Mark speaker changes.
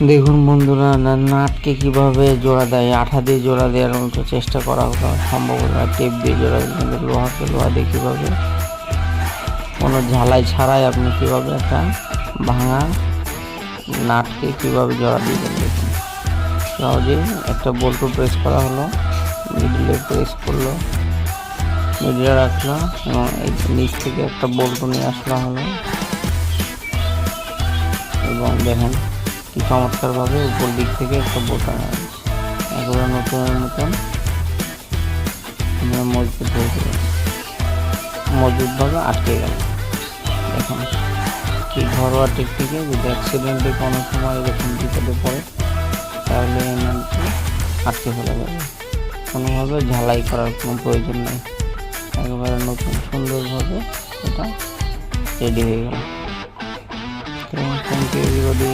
Speaker 1: দেখুন বন্ধুরা, নাটকে কিভাবে জোড়া দেয়, আঠা দিয়ে জোড়া দেওয়ার মতো চেষ্টা করা সম্ভব হলো না। টেপ দিয়ে জোড়া দিলে কিন্তু লোহাকে লোহা দিয়ে কীভাবে কোনো ঝালাই ছাড়াই আপনি কীভাবে একটা ভাঙা নাটকে কীভাবে জোড়া দিবেন। দেখুন সহজেই একটা বল্টু প্রেস করা হলো, মিডিলে প্রেস করলো, মিডিলে রাখলো এবং এই নিচ থেকে একটা বল্টু নিয়ে আসলা হলো এবং দেখেন কি চমৎকারভাবে উপর দিক থেকে একটা বোতাম আছে, একেবারে নতুনের মতন মজবুত হয়ে গেল, মজবুতভাবে আটকে গেল। দেখুন কি ঘরোয়া টেকনিকে, যদি অ্যাক্সিডেন্টে কোনো সময় এরকম বিপদে পড়ে তাহলে আটকে ফেলা যাবে, কোনোভাবে ঝালাই করার কোনো প্রয়োজন নেই, একেবারে নতুন সুন্দরভাবে এটা রেডি হয়ে গেল। Thank you everybody.